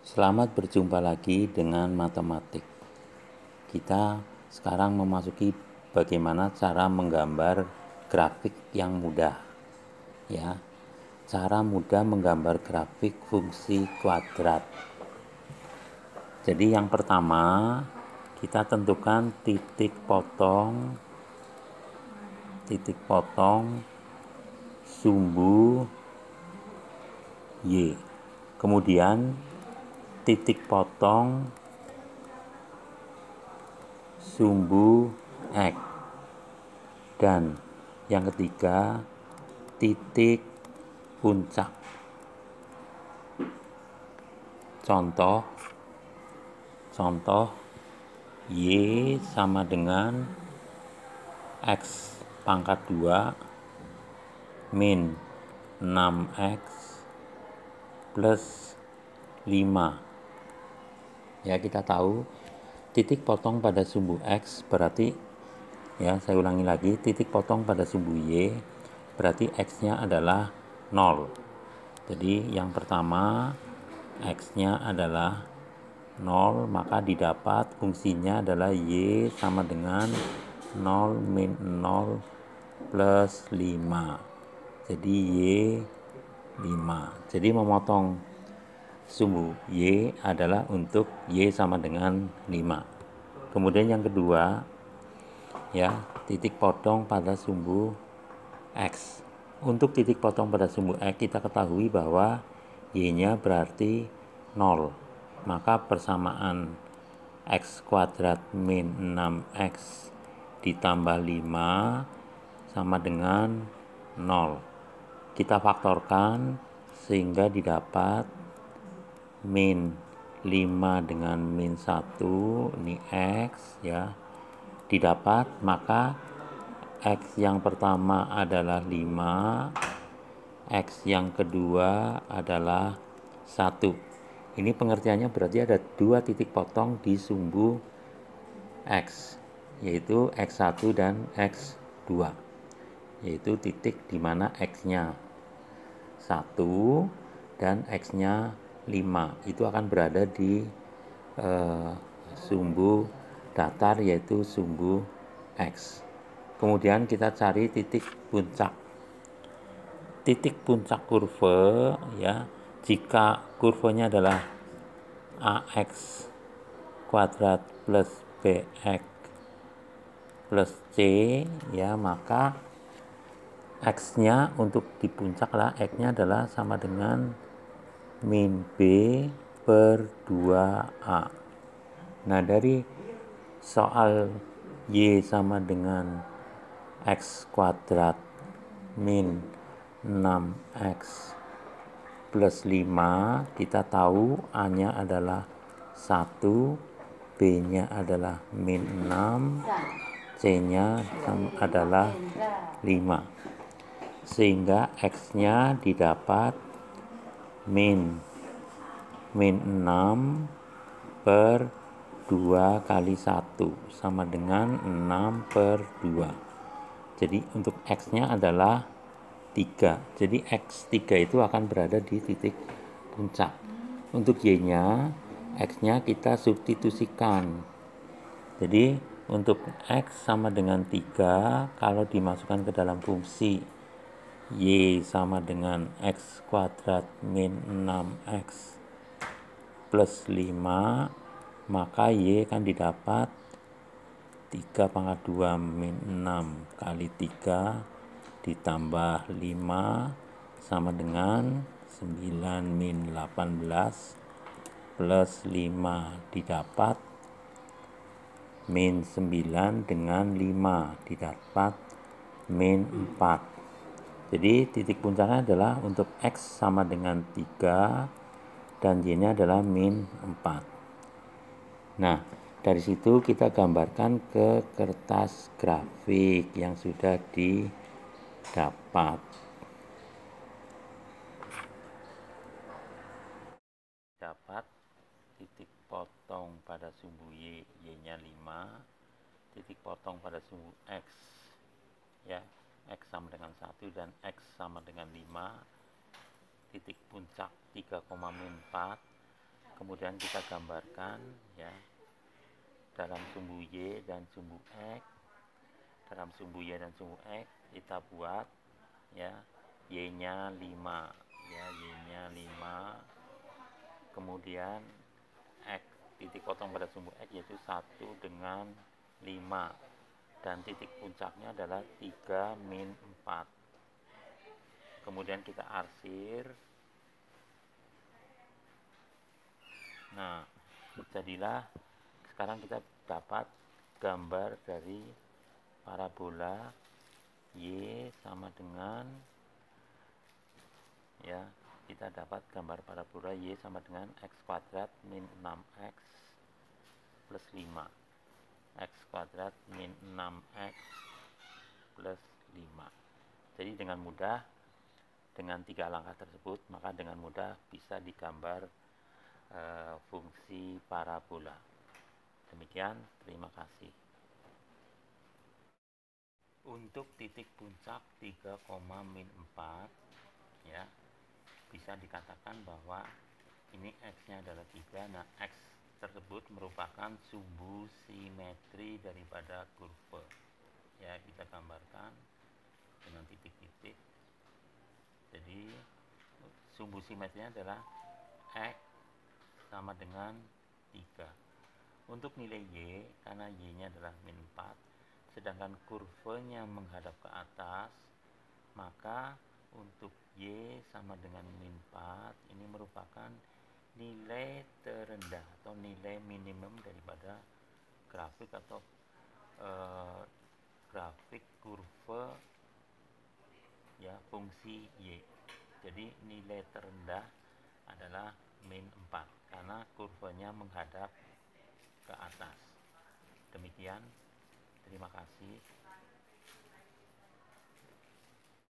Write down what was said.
Selamat berjumpa lagi dengan matematik. Kita sekarang memasuki bagaimana cara menggambar grafik yang mudah. Ya, cara mudah menggambar grafik fungsi kuadrat. Jadi yang pertama, kita tentukan titik potong sumbu Y. Kemudian titik potong sumbu X. Dan yang ketiga, titik puncak. Contoh Y sama dengan X pangkat 2 min 6X plus 5. Ya, kita tahu titik potong pada sumbu X berarti, ya saya ulangi lagi, titik potong pada sumbu Y berarti X-nya adalah 0. Jadi yang pertama X-nya adalah 0, maka didapat fungsinya adalah Y sama dengan 0 min 0 plus 5. Jadi Y 5. Jadi memotong sumbu Y adalah untuk Y sama dengan 5. Kemudian yang kedua, ya, titik potong pada sumbu X. Untuk titik potong pada sumbu X kita ketahui bahwa Y-nya berarti 0. Maka persamaan X kuadrat min 6X ditambah 5 sama dengan 0. Kita faktorkan sehingga didapat min 5 dengan min 1, ini X ya. Didapat, maka X yang pertama adalah 5, X yang kedua adalah 1. Ini pengertiannya berarti ada dua titik potong di sumbu X, yaitu X1 dan X2, yaitu titik di mana X-nya 1 dan X-nya 5. Itu akan berada di sumbu datar, yaitu sumbu X. Kemudian kita cari titik puncak. Titik puncak kurva, ya, jika kurvanya adalah AX kuadrat plus BX plus C, ya, maka X-nya untuk di puncak lah, X-nya adalah sama dengan min B per 2A. Nah, dari soal Y sama dengan X kuadrat min 6X plus 5, kita tahu A-nya adalah 1, B-nya adalah min 6, C-nya adalah 5. Sehingga X-nya didapat min 6 per 2 kali 1 sama dengan 6 per 2. Jadi untuk X-nya adalah 3. Jadi X3 itu akan berada di titik puncak. Untuk Y-nya, X-nya kita substitusikan. Jadi untuk X sama dengan 3, kalau dimasukkan ke dalam fungsi Y sama dengan X kuadrat min 6X plus 5, maka Y kan didapat 3 pangkat 2 min 6 kali 3 ditambah 5 sama dengan 9 min 18 plus 5 didapat min 9 dengan 5 didapat min 4. Jadi titik puncaknya adalah untuk X sama dengan 3 dan Y-nya adalah min 4. Nah, dari situ kita gambarkan ke kertas grafik yang sudah didapat. Dapat titik potong pada sumbu Y, Y-nya 5, titik potong pada sumbu X, ya, X sama dengan 1 dan X sama dengan 5, titik puncak 3,4, kemudian kita gambarkan ya dalam sumbu Y dan sumbu X. Dalam sumbu Y dan sumbu X kita buat ya Y-nya 5 ya, Y-nya 5, kemudian X titik potong pada sumbu X yaitu 1 dengan 5, dan titik puncaknya adalah 3 min 4. Kemudian kita arsir. Nah, jadilah sekarang kita dapat gambar dari parabola Y sama dengan ya, kita dapat gambar parabola Y sama dengan X kuadrat min 6X plus 5. X kuadrat min 6X plus 5. Jadi dengan mudah, dengan 3 langkah tersebut, maka dengan mudah bisa digambar fungsi parabola. Demikian, terima kasih. Untuk titik puncak 3, min 4 ya, bisa dikatakan bahwa ini X-nya adalah 3. Nah, X tersebut merupakan sumbu simetri daripada kurva. Ya, kita gambarkan dengan titik-titik. Jadi, sumbu simetrinya adalah X sama dengan 3. Untuk nilai Y, karena Y-nya adalah min 4, sedangkan kurvanya menghadap ke atas, maka untuk Y sama dengan min 4 ini merupakan nilai terendah atau nilai minimum daripada grafik atau grafik kurva ya fungsi Y. Jadi nilai terendah adalah min 4 karena kurvanya menghadap ke atas. Demikian, terima kasih.